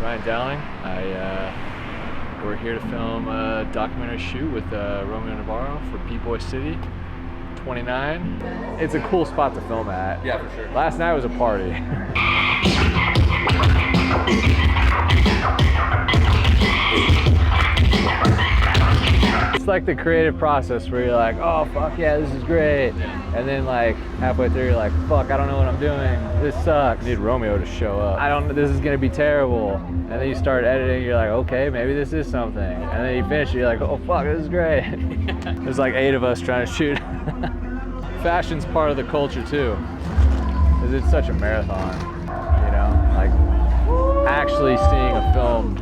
Ryan Dowling. We're here to film a documentary shoot with Romeo Navarro for Bboy City 29. It's a cool spot to film at. Yeah, for sure. Last night was a party. It's like the creative process where you're like, oh fuck yeah, this is great. And then like halfway through you're like, fuck, I don't know what I'm doing. This sucks. I need Romeo to show up. This is gonna be terrible. And then you start editing, you're like, okay, maybe this is something. And then you finish, you're like, oh fuck, this is great. There's like 8 of us trying to shoot. Fashion's part of the culture too. Because it's such a marathon, you know? Like actually seeing a film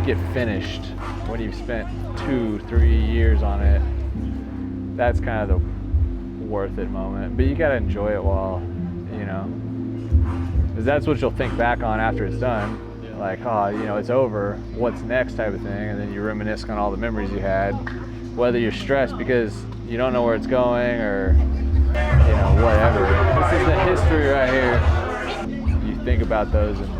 get finished when you've spent 2-3 years on it, that's kind of the worth it moment. But you gotta enjoy it while, you know, because that's what you'll think back on after it's done. Like, oh, you know, it's over, what's next type of thing, and then you reminisce on all the memories you had, whether you're stressed because you don't know where it's going or, you know, whatever. This is the history right here. You think about those and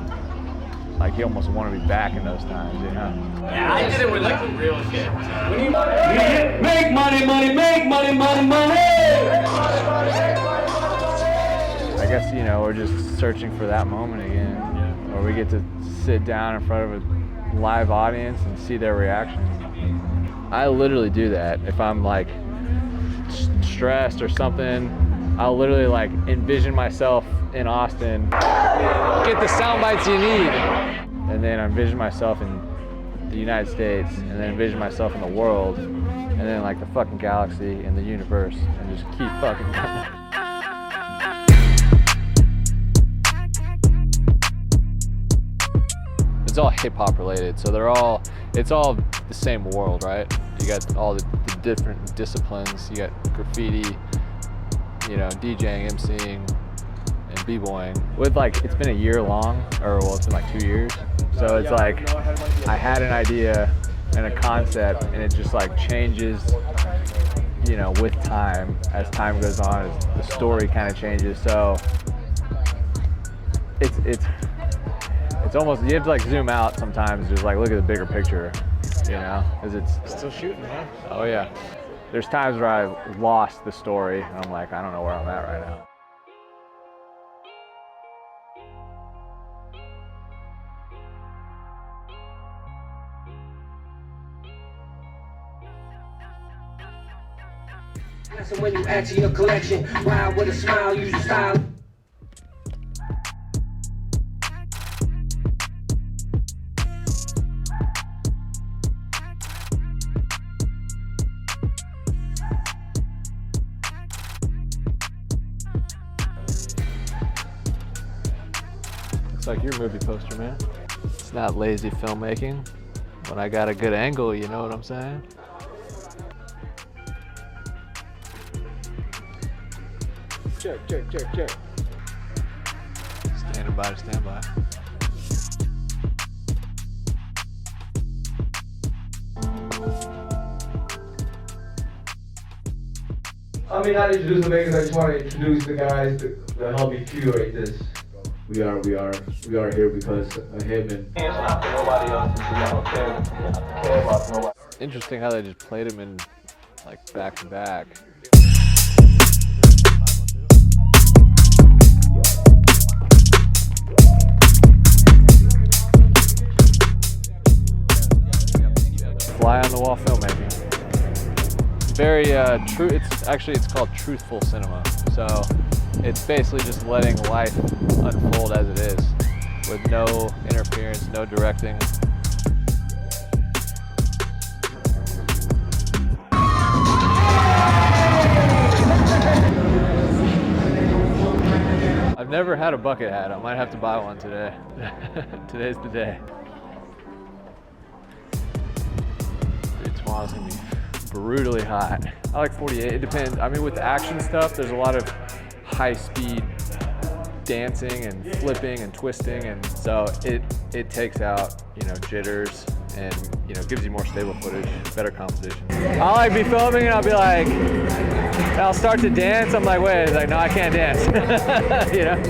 like you almost want to be back in those times, you know? Yeah, I did it with like the real shit. Make money, money, make money, money, money! I guess, you know, we're just searching for that moment again, where we get to sit down in front of a live audience and see their reaction. I literally do that. If I'm like stressed or something, I'll literally like envision myself in Austin, get the sound bites you need, and then I envision myself in the United States, and then envision myself in the world, and then like the fucking galaxy and the universe, and just keep fucking going. It's all hip hop related, so it's all the same world, right? You got all the different disciplines. You got graffiti, you know, DJing, MCing, and b-boying. With like, it's been a year long, or well, it's been like 2 years. So it's like, I had an idea and a concept, and it just like changes, you know, with time. As time goes on, as the story kind of changes. So it's almost, you have to like zoom out sometimes, just like look at the bigger picture, you know, because it's Still shooting, huh? oh yeah. There's times where I lost the story, and I'm like, I don't know where I'm at right now. So when you add to your collection, ride with a smile, use your style. It's like your movie poster, man. It's not lazy filmmaking. When I got a good angle, you know what I'm saying? Check, check, check, check. Standing by to stand by. I mean, not introduce the makers. I just want to introduce the guys that help me curate this. We are here because of him and. It's not for nobody else. I don't care about nobody. Interesting how they just played him in like back to back. Fly on the wall filmmaking. Very true. It's called truthful cinema. So it's basically just letting life unfold as it is, with no interference, no directing. I've never had a bucket hat. I might have to buy one today. Today's the day. Tomorrow's gonna be brutally hot. I like 48, it depends. I mean, with the action stuff, there's a lot of high-speed dancing and flipping and twisting, and so it takes out, you know, jitters and, you know, gives you more stable footage, better composition. I'll like be filming and I'll be like, I'll start to dance. I'm like, wait, it's like, no, I can't dance. You know,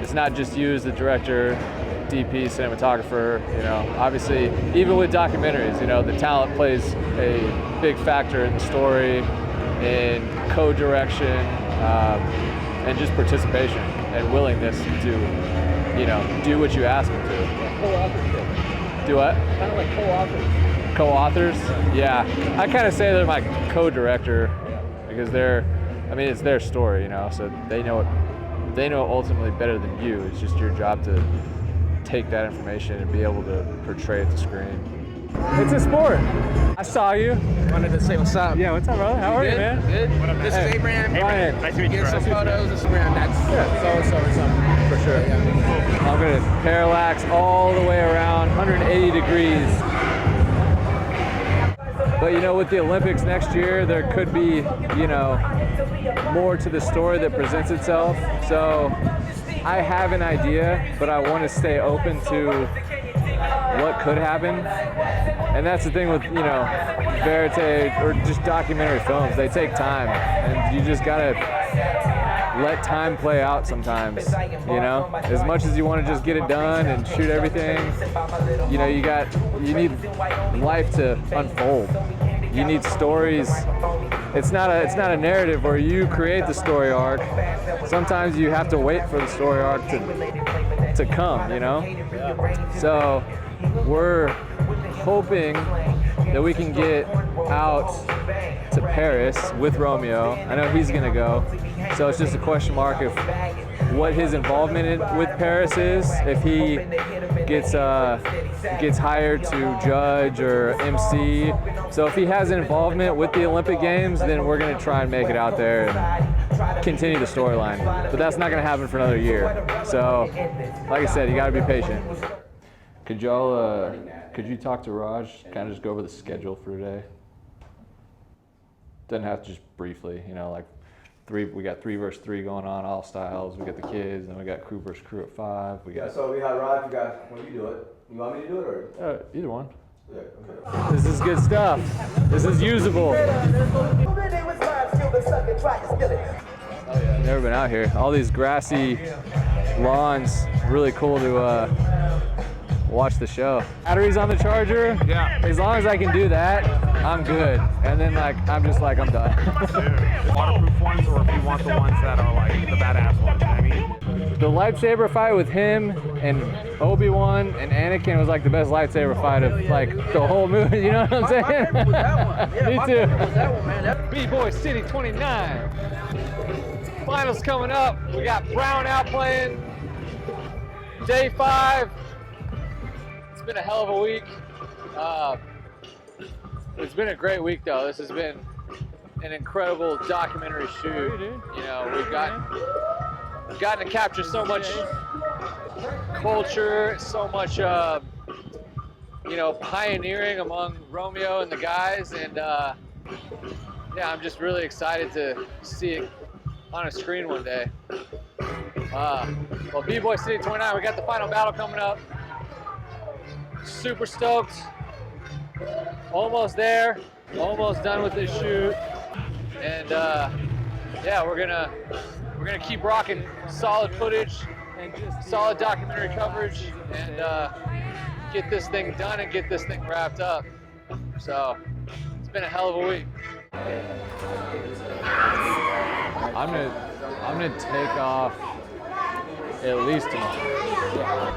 it's not just you as the director. DP, cinematographer, you know, obviously, even with documentaries, you know, the talent plays a big factor in the story, in co-direction, and just participation and willingness to, you know, do what you ask them to. Co-authorship. Do what? Kind of like co-authors. Co-authors? Yeah. I kind of say they're my co-director because I mean, it's their story, you know, so they know ultimately better than you. It's just your job to take that information and be able to portray it to screen. It's a sport. I saw you. Wanted to say what's up. Yeah, what's up, brother? How are you, man? Good. This Hey. is Abraham. Ryan. Nice to meet you. Get some photos. This is Abraham. That's so or something. For sure. I'm gonna parallax all the way around 180 degrees. But you know, with the Olympics next year, there could be, you know, more to the story that presents itself. So I have an idea, but I want to stay open to what could happen. And that's the thing with, you know, verite or just documentary films. They take time, and you just gotta let time play out sometimes, you know? As much as you want to just get it done and shoot everything, you know, you need life to unfold. You need stories. It's not a narrative where you create the story arc. Sometimes you have to wait for the story arc to come, you know? So we're hoping that we can get out to Paris with Romeo. I know he's gonna go, so it's just a question mark of what his involvement with Paris is. If he gets hired to judge or MC. So if he has an involvement with the Olympic Games, then we're gonna try and make it out there and continue the storyline. But that's not gonna happen for another year. So, like I said, you gotta be patient. Could you talk to Raj, kind of just go over the schedule for today? Doesn't have to, just briefly, you know, like we got 3 versus 3 going on, all styles. We got the kids, then we got crew versus crew at 5. So we got Raj, when you do it. You want me to do it or? Either one. Yeah, okay. This is good stuff. This is usable. Never been out here. All these grassy lawns, really cool to watch the show. Batteries on the charger. Yeah. As long as I can do that, I'm good. And then I'm done. Waterproof ones, or if you want the ones that are like the badass ones, you know what I mean? The lightsaber fight with him and Obi-Wan and Anakin was like the best lightsaber fight of like the whole movie. You know what I'm saying? My favorite was that one. Yeah, Me my too. favorite was that one, man. Bboy City 29. Finals coming up. We got Brown out playing. Day 5. It's been a hell of a week. It's been a great week though. This has been an incredible documentary shoot. You know, we've gotten to capture so much culture, so much, you know, pioneering among Romeo and the guys, and yeah, I'm just really excited to see it on a screen one day. Well, Bboy City 29, we got the final battle coming up. Super stoked. Almost there. Almost done with this shoot. And yeah, we're gonna keep rocking solid footage and just solid documentary coverage and get this thing done and get this thing wrapped up. So it's been a hell of a week. I'm gonna take off at least tomorrow.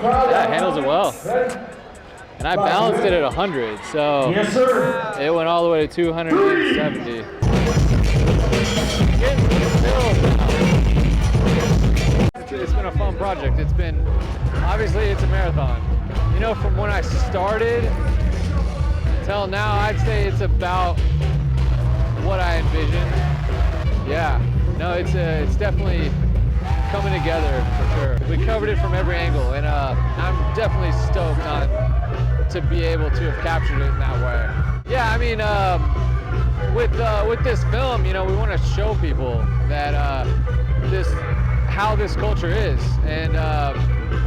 Yeah, it handles it well. And I balanced it at 100, so Yes, sir. it went all the way to 270. It's been a fun project. It's been, obviously it's a marathon. You know, from when I started till now, I'd say it's about what I envisioned. Yeah, no, it's definitely coming together for sure. We covered it from every angle, and I'm definitely stoked to be able to have captured it in that way. Yeah, I mean, with this film, you know, we want to show people that how this culture is, and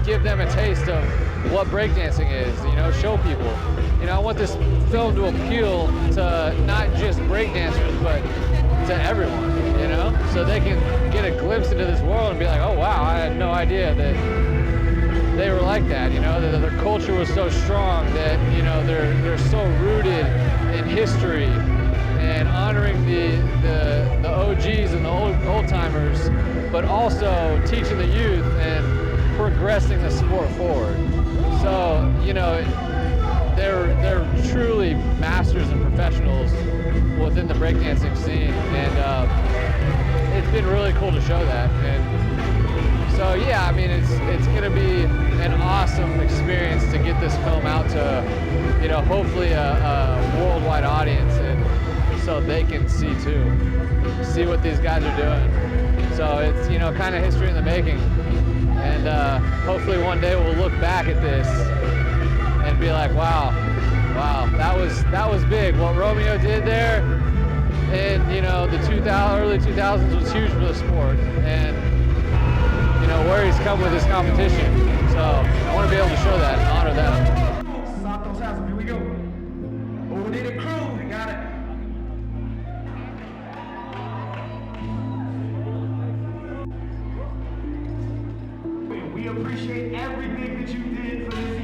give them a taste of what breakdancing is. You know, show people. You know, I want this film to appeal to not just breakdancers, but to everyone. You know, so they can get a glimpse into this world and be like, oh wow, I had no idea that they were like that. You know, that their culture was so strong, that, you know, they're so rooted in history and honoring the OGs and the old timers, but also teaching the youth and progressing the sport forward. So, you know, they're truly masters and professionals within the breakdancing scene, and it's been really cool to show that. And so yeah, I mean, it's gonna be an awesome experience to get this film out to, you know, hopefully a worldwide audience, and so they can see what these guys are doing. So it's, you know, kind of history in the making, and hopefully one day we'll look back at this and be like, wow, that was big. What Romeo did there in, you know, the early 2000s was huge for the sport, and, you know, where he's come with his competition. So I want to be able to show that and honor them. Santos has him. Here we go. Over there, the crew. They got it. We appreciate everything that you did for this